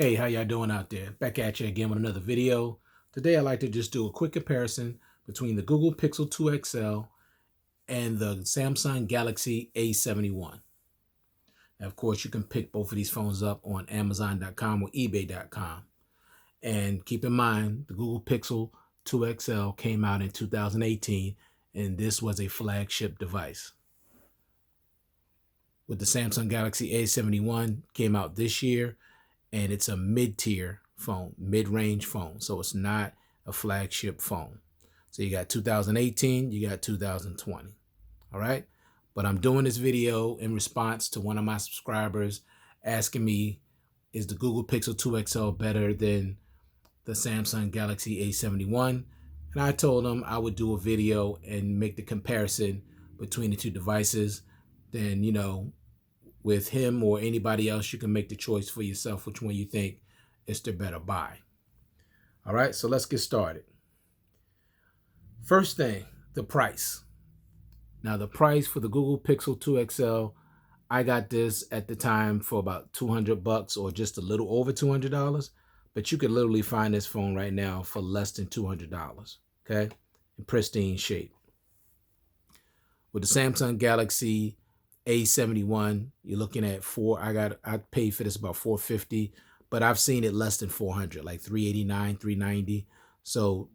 Hey, how y'all doing out there? Back at you again with another video. Today I'd like to just do a quick comparison between the Google Pixel 2 XL and the Samsung Galaxy A-71. Now, of course, you can pick both of these phones up on Amazon.com or eBay.com. And keep in mind, the Google Pixel 2 XL came out in 2018, and this was a flagship device. With the Samsung Galaxy A-71 came out this year, and it's a mid-tier phone, mid-range phone. So it's not a flagship phone. So you got 2018, you got 2020, all right? But I'm doing this video in response to one of my subscribers asking me, is the Google Pixel 2 XL better than the Samsung Galaxy A-71? And I told him I would do a video and make the comparison between the two devices. Then, with him or anybody else, you can make the choice for yourself which one you think is the better buy. All right, so let's get started. First thing, the price. Now, the price for the Google Pixel 2 XL, I got this at the time for about $200 or just a little over $200, but you could literally find this phone right now for less than $200, okay, in pristine shape. With the Samsung Galaxy A-71, you're looking at I paid for this about $450, but I've seen it less than $400, like $389, $390. So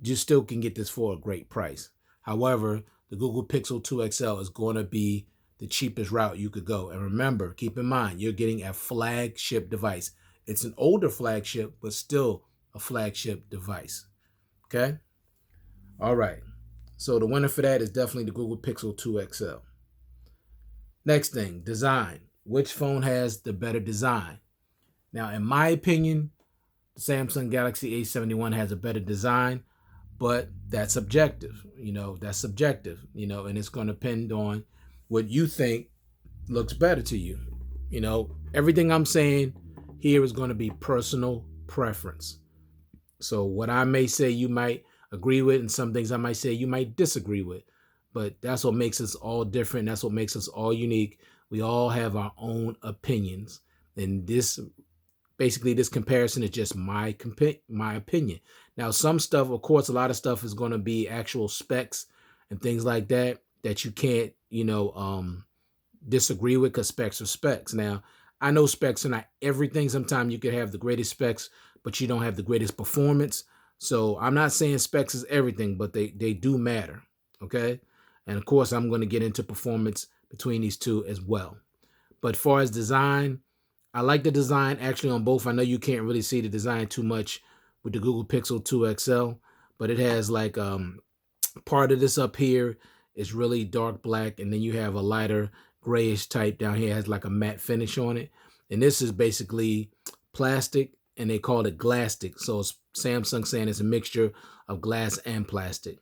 you still can get this for a great price. However, the Google Pixel 2 XL is going to be the cheapest route you could go. And remember, keep in mind, you're getting a flagship device. It's an older flagship, but still a flagship device. Okay? All right. So the winner for that is definitely the Google Pixel 2 XL. Next thing, design. Which phone has the better design? Now, in my opinion, the Samsung Galaxy A-71 has a better design, but that's subjective. That's subjective, and it's going to depend on what you think looks better to you. Everything I'm saying here is going to be personal preference. So what I may say you might agree with, and some things I might say you might disagree with. But that's what makes us all different. That's what makes us all unique. We all have our own opinions. And this comparison is just my opinion. Now, some stuff, of course, a lot of stuff is going to be actual specs and things like that you can't, disagree with, because specs are specs. Now, I know specs are not everything. Sometimes you could have the greatest specs, but you don't have the greatest performance. So I'm not saying specs is everything, but they do matter, okay? And of course, I'm going to get into performance between these two as well. But as far as design, I like the design actually on both. I know you can't really see the design too much with the Google Pixel 2 XL, but it has like part of this up here is really dark black, and then you have a lighter grayish type down here. It has like a matte finish on it. And this is basically plastic, and they call it glastic. So it's Samsung saying it's a mixture of glass and plastic.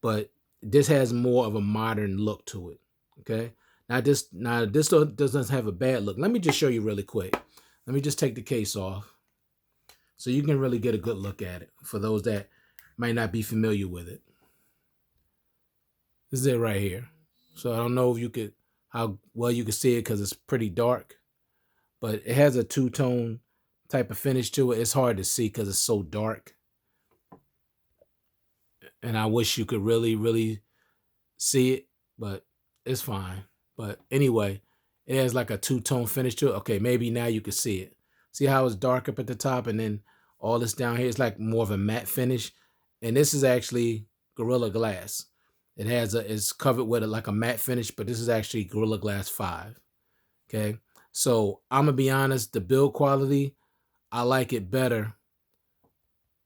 But this has more of a modern look to it, okay? Now this doesn't have a bad look. Let me just show you really quick. Let me just take the case off so you can really get a good look at it for those that might not be familiar with it. This is it right here. So I don't know if how well you can see it because it's pretty dark, but it has a two-tone type of finish to it. It's hard to see because it's so dark. And I wish you could really, really see it, but it's fine. But anyway, it has like a two-tone finish to it. Okay, maybe now you can see it. See how it's dark up at the top, and then all this down here is like more of a matte finish. And this is actually Gorilla Glass. It's covered with like a matte finish, but this is actually Gorilla Glass 5. Okay, so I'm gonna be honest, the build quality, I like it better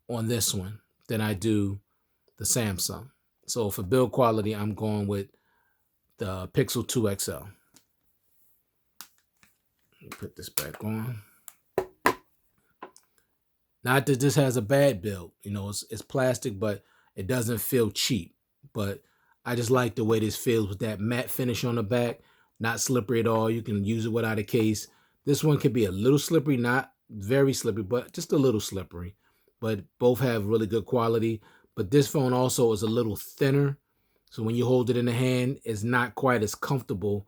on this one than I do the Samsung. So for build quality, I'm going with the Pixel 2 XL. Let me put this back on. Not that this has a bad build. It's plastic, but it doesn't feel cheap. But I just like the way this feels with that matte finish on the back. Not slippery at all. You can use it without a case. This one could be a little slippery, not very slippery, but just a little slippery. But both have really good quality. But this phone also is a little thinner. So when you hold it in the hand, it's not quite as comfortable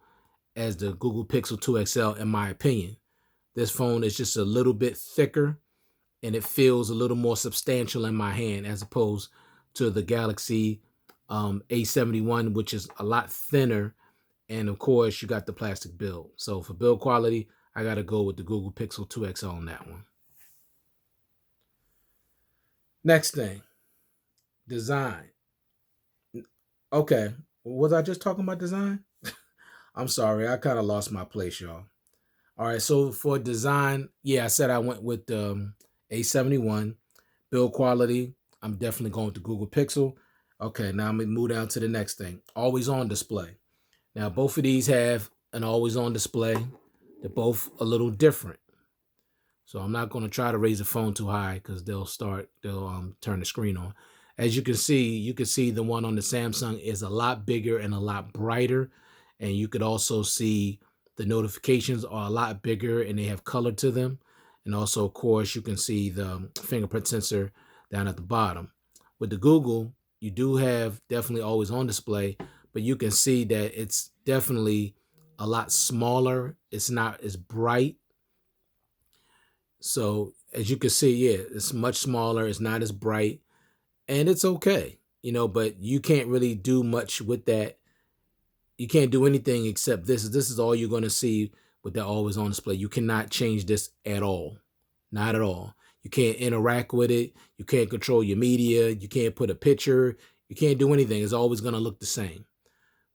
as the Google Pixel 2 XL, in my opinion. This phone is just a little bit thicker and it feels a little more substantial in my hand as opposed to the Galaxy A71, which is a lot thinner. And of course, you got the plastic build. So for build quality, I got to go with the Google Pixel 2 XL on that one. Next thing, design. Okay, was I just talking about design? I'm sorry, I kind of lost my place, y'all. All right, so for design, yeah, I said I went with A71. Build quality, I'm definitely going with the Google Pixel. Okay, now I'm going to move down to the next thing. Always on display. Now, both of these have an always on display. They're both a little different. So I'm not going to try to raise the phone too high because they'll turn the screen on. As you can see the one on the Samsung is a lot bigger and a lot brighter. And you could also see the notifications are a lot bigger and they have color to them. And also, of course, you can see the fingerprint sensor down at the bottom. With the Google, you do have definitely always on display, but you can see that it's definitely a lot smaller. It's not as bright. So as you can see, yeah, it's much smaller. It's not as bright, and it's okay, but you can't really do much with that. You can't do anything except this. This is all you're going to see with that always on display. You cannot change this at all. Not at all. You can't interact with it. You can't control your media. You can't put a picture. You can't do anything. It's always going to look the same.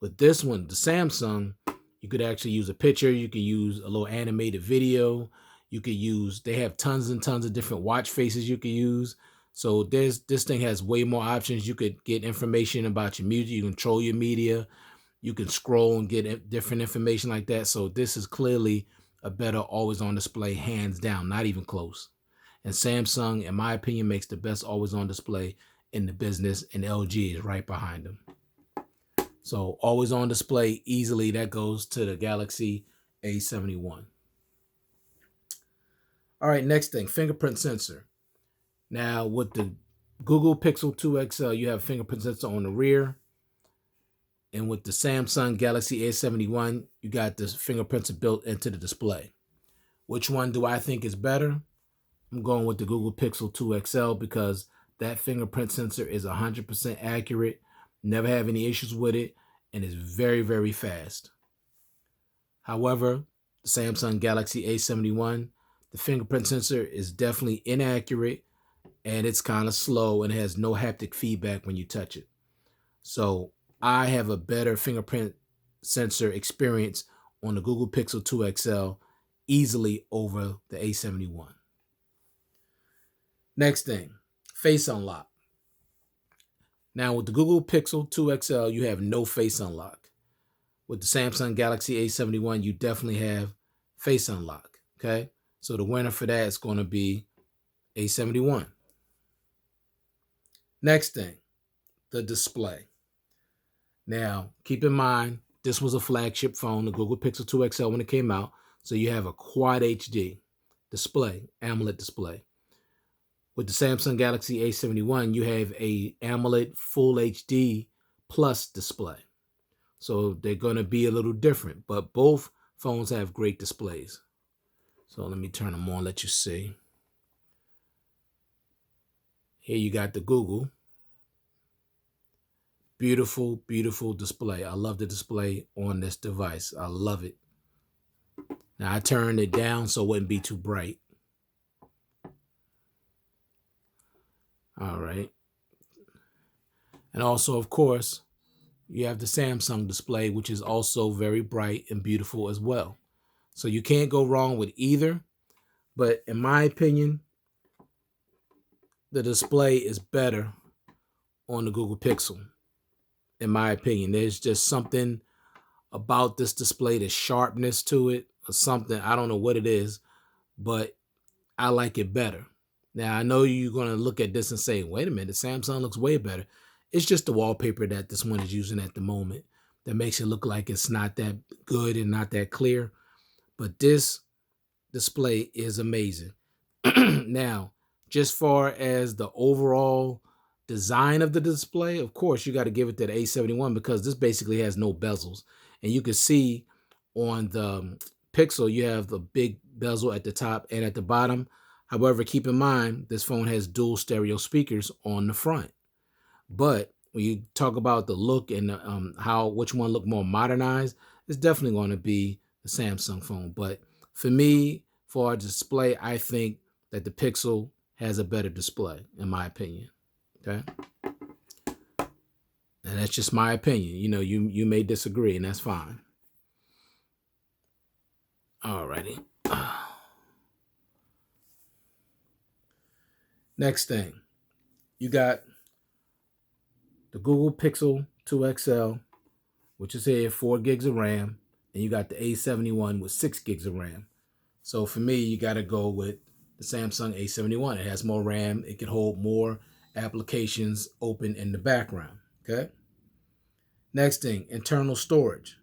With this one, the Samsung, you could actually use a picture. You could use a little animated video. They have tons and tons of different watch faces you could use. So this thing has way more options. You could get information about your music. You control your media. You can scroll and get different information like that. So this is clearly a better always on display, hands down, not even close. And Samsung, in my opinion, makes the best always on display in the business, and LG is right behind them. So always on display easily, that goes to the Galaxy A71. All right, next thing, fingerprint sensor. Now with the Google Pixel 2 XL, you have fingerprint sensor on the rear. And with the Samsung Galaxy A71, you got the fingerprints built into the display. Which one do I think is better? I'm going with the Google Pixel 2 XL because that fingerprint sensor is 100% accurate, never have any issues with it, and is very, very fast. However, the Samsung Galaxy A71, the fingerprint sensor is definitely inaccurate, and it's kind of slow and has no haptic feedback when you touch it. So I have a better fingerprint sensor experience on the Google Pixel 2 XL easily over the A71. Next thing, face unlock. Now with the Google Pixel 2 XL, you have no face unlock. With the Samsung Galaxy A71, you definitely have face unlock, okay? So the winner for that is going to be A71. Next thing, the display. Now, keep in mind, this was a flagship phone, the Google Pixel 2 XL when it came out. So you have a Quad HD display, AMOLED display. With the Samsung Galaxy A71, you have a AMOLED Full HD Plus display. So they're going to be a little different, but both phones have great displays. So let me turn them on, let you see. Here you got the Google. Beautiful, beautiful display. I love the display on this device. I love it. Now I turned it down so it wouldn't be too bright. All right. And also, of course, you have the Samsung display, which is also very bright and beautiful as well. So you can't go wrong with either. But in my opinion, the display is better on the Google Pixel. In my opinion, there's just something about this display, the sharpness to it or something. I don't know what it is, but I like it better. Now, I know you're going to look at this and say, wait a minute, Samsung looks way better. It's just the wallpaper that this one is using at the moment that makes it look like it's not that good and not that clear. But this display is amazing. Now, just far as the overall design of the display, of course, you got to give it to the A71 because this basically has no bezels. And you can see on the Pixel, you have the big bezel at the top and at the bottom. However, keep in mind, this phone has dual stereo speakers on the front. But when you talk about the look and how which one look more modernized, it's definitely going to be the Samsung phone. But for me, for a display, I think that the Pixel has a better display, in my opinion. Okay, and that's just my opinion. You may disagree, and that's fine. Alrighty. Next thing, you got the Google Pixel 2 XL, which is here 4 gigs of RAM, and you got the A71 with 6 gigs of RAM. So for me, you got to go with the Samsung A71. It has more RAM. It can hold more applications open in the background. Okay. Next thing, internal storage.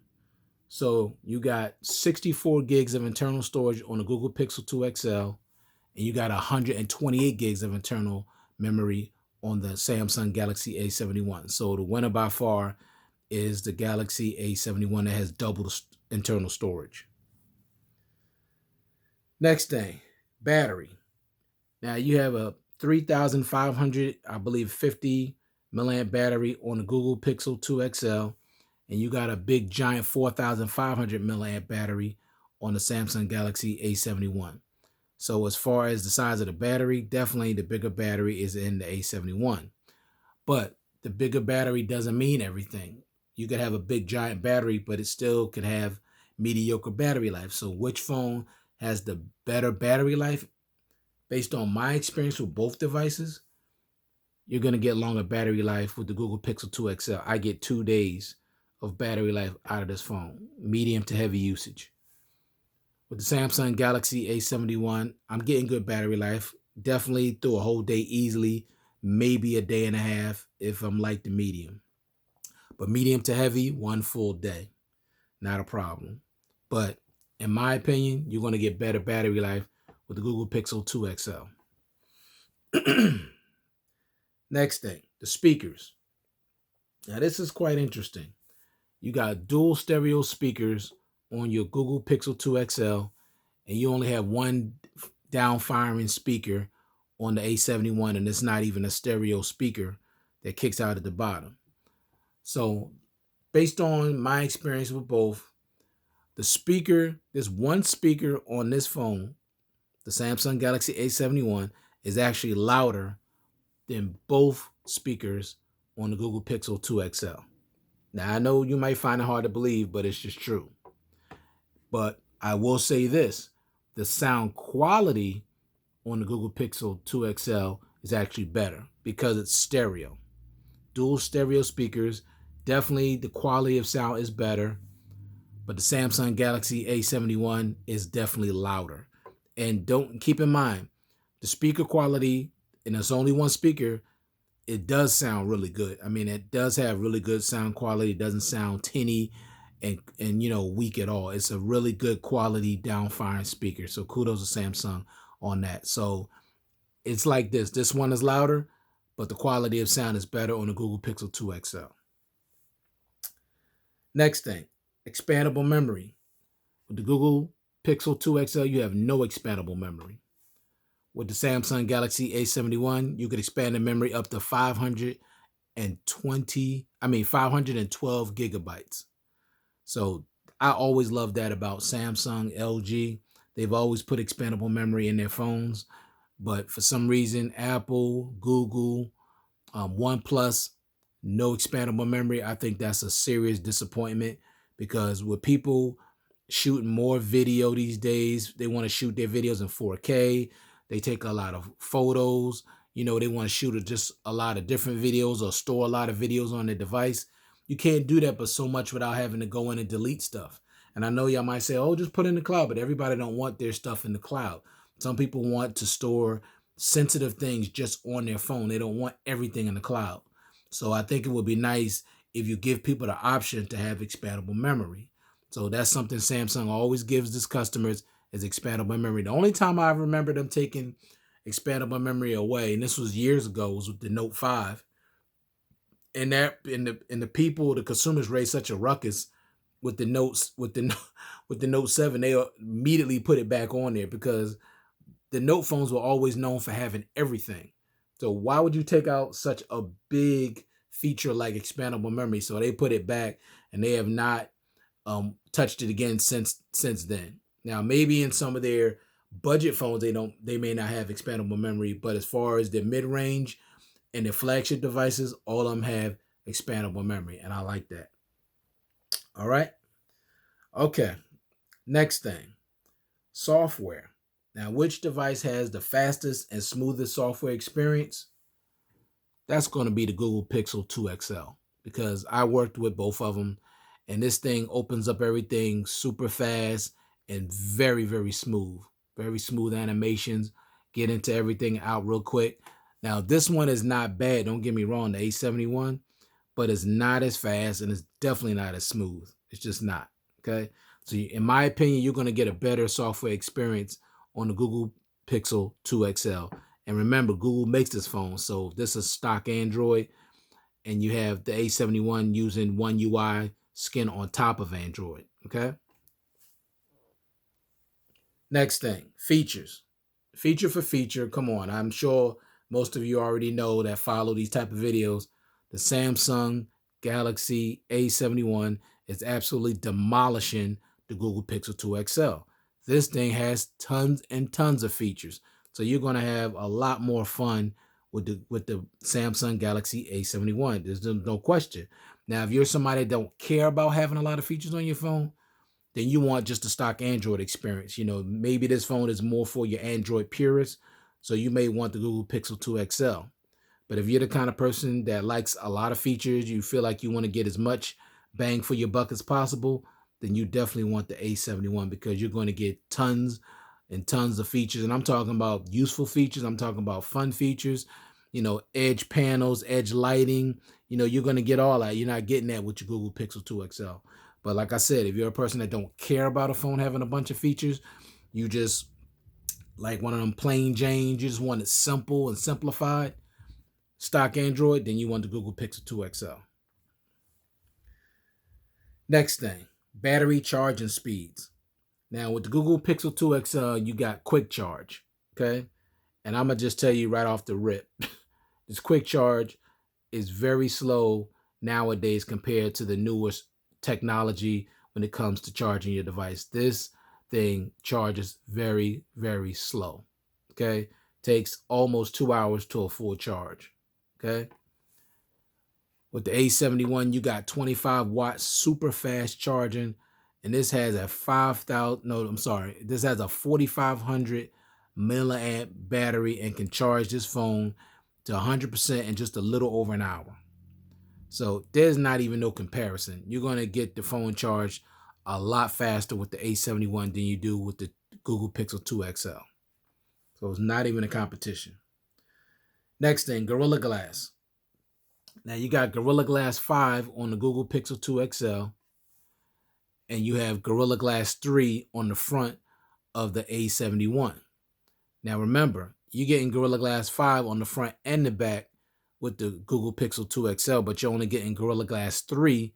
So you got 64 gigs of internal storage on the Google Pixel 2 XL, and you got 128 gigs of internal memory on the Samsung Galaxy A71. So the winner by far is the Galaxy A71 that has double the internal storage. Next thing, battery. Now you have a 3,500, I believe 50 milliamp battery on the Google Pixel 2 XL, and you got a big giant 4,500 milliamp battery on the Samsung Galaxy A71. So as far as the size of the battery, definitely the bigger battery is in the A71. But the bigger battery doesn't mean everything. You could have a big giant battery, but it still could have mediocre battery life. So which phone has the better battery life? Based on my experience with both devices, you're going to get longer battery life with the Google Pixel 2 XL. I get 2 days of battery life out of this phone, medium to heavy usage. With the Samsung Galaxy A71, I'm getting good battery life, definitely through a whole day easily, maybe a day and a half if I'm like the medium. But medium to heavy, 1 full day, not a problem. But in my opinion, you're going to get better battery life with the Google Pixel 2 XL. Next thing, the speakers. Now this is quite interesting. You got dual stereo speakers on your Google Pixel 2 XL, and you only have one down-firing speaker on the A71, and it's not even a stereo speaker that kicks out at the bottom. So based on my experience with both, there's one speaker on this phone, the Samsung Galaxy A71, is actually louder than both speakers on the Google Pixel 2 XL. Now, I know you might find it hard to believe, but it's just true. But I will say this, the sound quality on the Google Pixel 2 XL is actually better because it's stereo. Dual stereo speakers, definitely the quality of sound is better, but the Samsung Galaxy A71 is definitely louder. And don't keep in mind, the speaker quality, and it's only one speaker, it does sound really good. I mean, it does have really good sound quality. It doesn't sound tinny and weak at all. It's a really good quality down-firing speaker. So kudos to Samsung on that. So it's like this. This one is louder, but the quality of sound is better on the Google Pixel 2 XL. Next thing, expandable memory. With the Google Pixel 2 XL, you have no expandable memory. With the Samsung Galaxy A71, you could expand the memory up to 512 gigabytes. So I always love that about Samsung, LG. They've always put expandable memory in their phones, but for some reason, Apple, Google, OnePlus, no expandable memory. I think that's a serious disappointment because with people shooting more video these days, they want to shoot their videos in 4K. They take a lot of photos. They want to shoot just a lot of different videos or store a lot of videos on their device. You can't do that but so much without having to go in and delete stuff. And I know y'all might say, oh, just put it in the cloud, but everybody don't want their stuff in the cloud. Some people want to store sensitive things just on their phone. They don't want everything in the cloud. So I think it would be nice if you give people the option to have expandable memory. So that's something Samsung always gives its customers is expandable memory. The only time I remember them taking expandable memory away, and this was years ago, was with the Note 5. And the consumers raised such a ruckus with the with the Note 7, they immediately put it back on there because the Note phones were always known for having everything. So why would you take out such a big feature like expandable memory? So they put it back, and they have not touched it again since then. Now maybe in some of their budget phones they may not have expandable memory, but as far as their mid range and their flagship devices, all of them have expandable memory, and I like that. All right. Okay. Next thing, software. Now, which device has the fastest and smoothest software experience? That's going to be the Google Pixel 2 XL because I worked with both of them, and this thing opens up everything super fast and very, very smooth. Very smooth animations, get into everything out real quick. Now, this one is not bad. Don't get me wrong, the A-71, but it's not as fast and it's definitely not as smooth. It's just not. Okay. So in my opinion, you're going to get a better software experience on the Google Pixel 2 XL. And remember, Google makes this phone. So this is stock Android, and you have the A71 using One UI skin on top of Android. Okay. Next thing, features. Feature for feature, come on. I'm sure most of you already know that follow these type of videos. The Samsung Galaxy A71 is absolutely demolishing the Google Pixel 2 XL. This thing has tons and tons of features. So you're going to have a lot more fun with the Samsung Galaxy A71. There's no question. Now, if you're somebody that don't care about having a lot of features on your phone, then you want just a stock Android experience. You know, maybe this phone is more for your Android purists, so you may want the Google Pixel 2 XL. But if you're the kind of person that likes a lot of features, you feel like you want to get as much bang for your buck as possible, then you definitely want the A71 because you're going to get tons and tons of features. And I'm talking about useful features. I'm talking about fun features, you know, edge panels, edge lighting. You know, you're going to get all that. You're not getting that with your Google Pixel 2 XL. But like I said, if you're a person that don't care about a phone having a bunch of features, you just like one of them plain Janes, you just want it simple and simplified, stock Android, then you want the Google Pixel 2 XL. Next thing, battery charging speeds. Now with the Google Pixel 2 XL, you got quick charge, okay? And I'm going to just tell you right off the rip, this quick charge is very slow nowadays compared to the newest technology when it comes to charging your device. This thing charges very, very slow. Okay. Takes almost 2 hours to a full charge. Okay. With the A71, you got 25 watts super fast charging. And this has a 4,500 milliamp battery and can charge this phone to 100% in just a little over an hour. So there's not even no comparison. You're going to get the phone charged a lot faster with the A71 than you do with the Google Pixel 2 XL. So it's not even a competition. Next thing, Gorilla Glass. Now you got Gorilla Glass 5 on the Google Pixel 2 XL, and you have Gorilla Glass 3 on the front of the A71. Now remember, you're getting Gorilla Glass 5 on the front and the back with the Google Pixel 2 XL, but you're only getting Gorilla Glass 3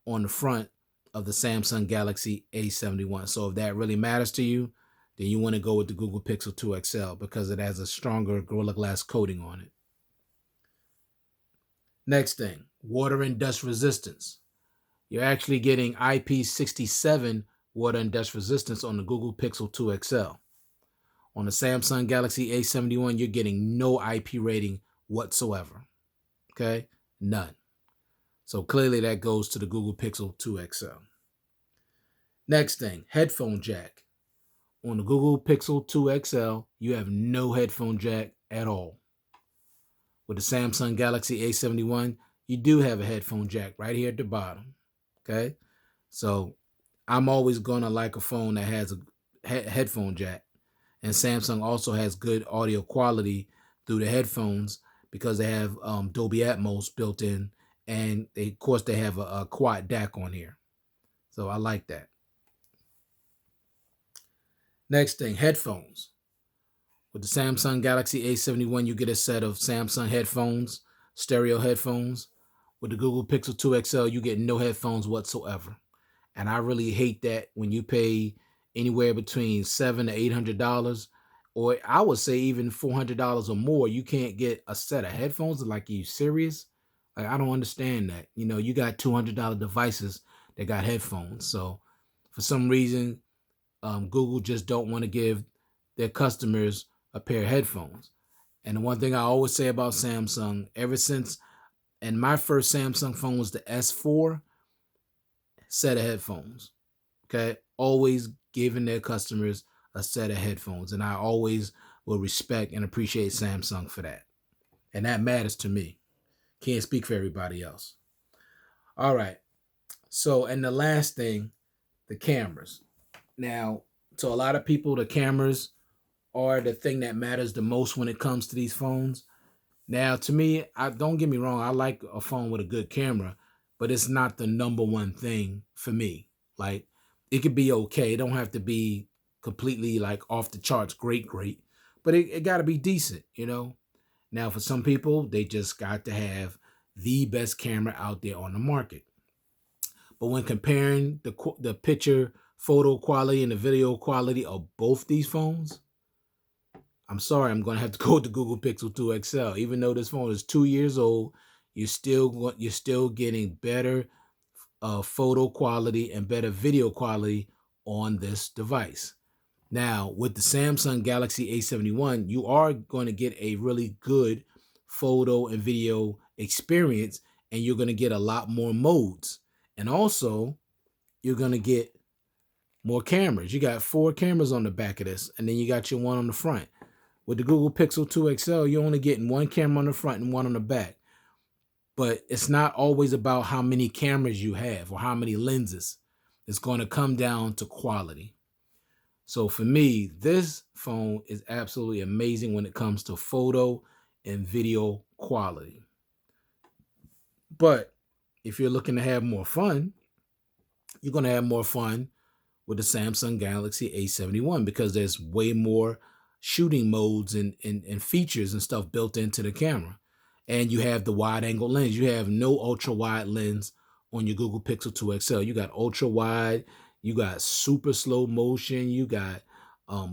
on the front of the Samsung Galaxy A71. So if that really matters to you, then you want to go with the Google Pixel 2 XL because it has a stronger Gorilla Glass coating on it. Next thing, water and dust resistance. You're actually getting IP67 water and dust resistance on the Google Pixel 2 XL. On the Samsung Galaxy A71, you're getting no IP rating whatsoever. Okay? None. So clearly that goes to the Google Pixel 2 XL. Next thing, headphone jack. On the Google Pixel 2 XL, you have no headphone jack at all. With the Samsung Galaxy A71, you do have a headphone jack right here at the bottom. Okay? So I'm always going to like a phone that has a headphone jack. And Samsung also has good audio quality through the headphones because they have Dolby Atmos built in. And of course, they have a quad DAC on here. So I like that. Next thing, headphones. With the Samsung Galaxy A71, you get a set of Samsung headphones, stereo headphones. With the Google Pixel 2 XL, you get no headphones whatsoever. And I really hate that when you pay anywhere between $700 to $800, or I would say even $400 or more, you can't get a set of headphones. Like, are you serious? Like, I don't understand that. You got $200 devices that got headphones. So for some reason, Google just don't want to give their customers a pair of headphones. And the one thing I always say about Samsung, ever since, and my first Samsung phone was the S4 set of headphones. Okay, always giving their customers a set of headphones, and I always will respect and appreciate Samsung for that, and that matters to me. Can't speak for everybody else. All right. So, and the last thing, the cameras. Now, to a lot of people, the cameras are the thing that matters the most when it comes to these phones. Now, to me, I don't get me wrong, I like a phone with a good camera, but it's not the number one thing for me. Like, it could be okay. It don't have to be completely like off the charts, great, but it got to be decent. Now, for some people, they just got to have the best camera out there on the market. But when comparing the picture photo quality and the video quality of both these phones, I'm sorry, I'm going to have to go with the Google Pixel 2 XL. Even though this phone is 2 years old, you're still getting better photo quality and better video quality on this device. Now, with the Samsung Galaxy A71, you are going to get a really good photo and video experience, and you're going to get a lot more modes. And also, you're going to get more cameras. You got 4 cameras on the back of this, and then you got your one on the front. With the Google Pixel 2 XL, you're only getting 1 camera on the front and 1 on the back. But it's not always about how many cameras you have or how many lenses. It's going to come down to quality. So for me, this phone is absolutely amazing when it comes to photo and video quality. But if you're looking to have more fun, you're going to have more fun with the Samsung Galaxy A71 because there's way more shooting modes and features and stuff built into the camera. And you have the wide angle lens. You have no ultra wide lens on your Google Pixel 2 XL. You got ultra wide, you got super slow motion, you got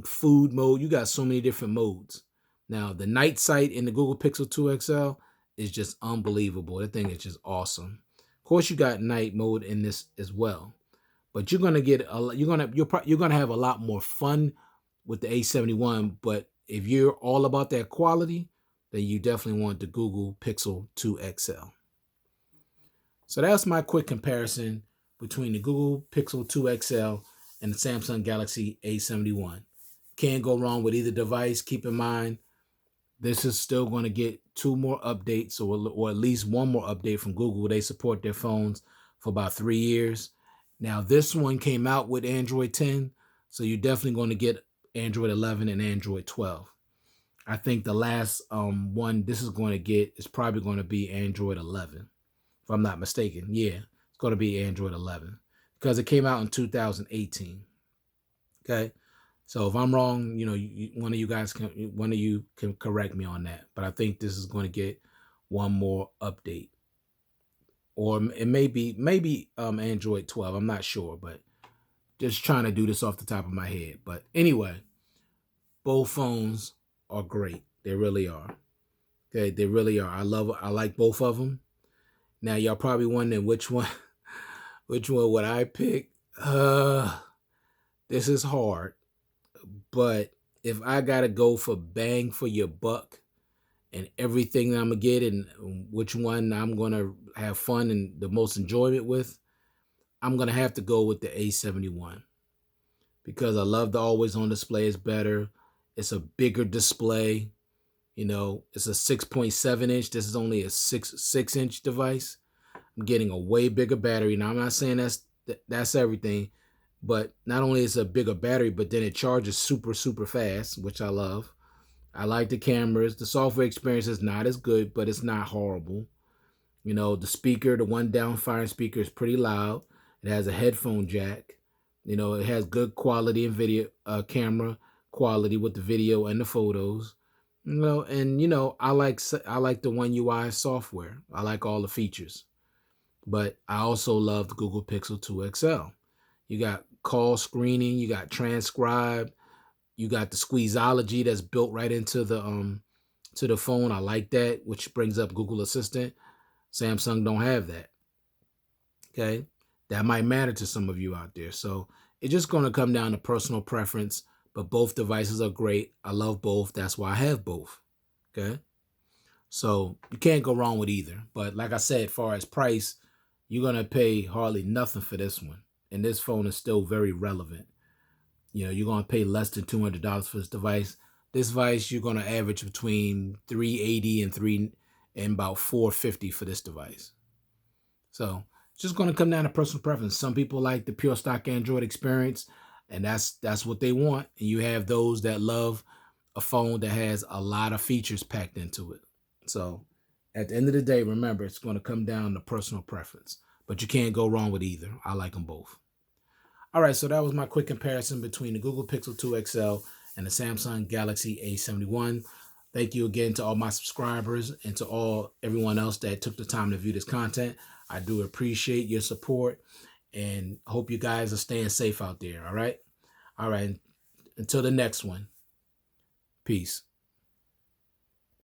food mode, you got so many different modes. Now, the night sight in the Google Pixel 2 XL is just unbelievable. That thing is just awesome. Of course, you got night mode in this as well. But you're gonna have a lot more fun with the A71. But if you're all about that quality, then you definitely want the Google Pixel 2 XL. So that's my quick comparison between the Google Pixel 2 XL and the Samsung Galaxy A71. Can't go wrong with either device. Keep in mind, this is still going to get 2 more updates or at least 1 more update from Google. They support their phones for about 3 years. Now, this one came out with Android 10, so you're definitely going to get Android 11 and Android 12. I think the last one this is going to get is probably going to be Android 11, if I'm not mistaken. Yeah, it's going to be Android 11 because it came out in 2018. Okay, so if I'm wrong, one of you can correct me on that. But I think this is going to get 1 more update, or it may be Android 12. I'm not sure, but just trying to do this off the top of my head. But anyway, both phones are great. They really are. Okay, they really are. I like both of them. Now y'all probably wondering which one would I pick. This is hard, but if I gotta go for bang for your buck and everything that I'm gonna get and which one I'm gonna have fun and the most enjoyment with, I'm gonna have to go with the A71 because I love the always on display. It's better. It's a bigger display. It's a 6.7 inch. This is only a 6 inch device. I'm getting a way bigger battery. Now, I'm not saying that's everything, but not only is it a bigger battery, but then it charges super, super fast, which I love. I like the cameras. The software experience is not as good, but it's not horrible. The speaker, the one down firing speaker is pretty loud. It has a headphone jack. It has good quality and video camera quality with the video and the photos. I like the One UI software. I like all the features. But I also love the Google Pixel 2 XL. You got call screening, you got transcribe, you got the squeezology that's built right into the phone. I like that, which brings up Google Assistant. Samsung don't have that. Okay. That might matter to some of you out there. So it's just going to come down to personal preference, but both devices are great. I love both. That's why I have both. Okay. So you can't go wrong with either. But like I said, as far as price, you're going to pay hardly nothing for this one. And this phone is still very relevant. You know, you're going to pay less than $200 for this device. This device, you're going to average between $380 and about $450 for this device. So it's just going to come down to personal preference. Some people like the pure stock Android experience, and that's what they want. And you have those that love a phone that has a lot of features packed into it. So at the end of the day, remember, it's going to come down to personal preference. But you can't go wrong with either. I like them both. All right, so that was my quick comparison between the Google Pixel 2 XL and the Samsung Galaxy A-71. Thank you again to all my subscribers and to everyone else that took the time to view this content. I do appreciate your support and hope you guys are staying safe out there. All right. Until the next one. Peace.